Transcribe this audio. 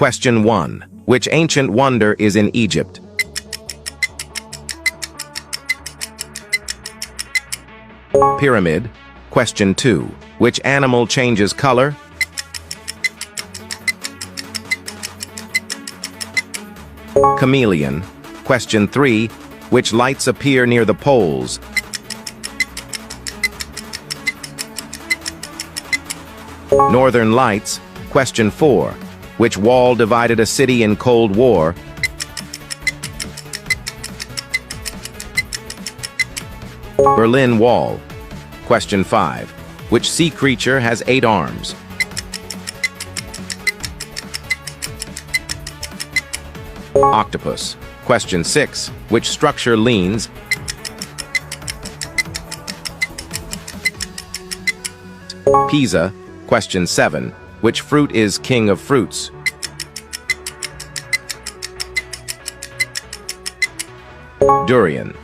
Question 1. Which ancient wonder is in Egypt? Pyramid. Question 2. Which animal changes color? Chameleon. Question 3. Which lights appear near the poles? Northern Lights. Question 4. Which wall divided a city in Cold War? Berlin Wall. Question 5. Which sea creature has 8 arms? Octopus. Question 6. Which structure leans? Pisa. Question 7. Which fruit is king of fruits? Durian.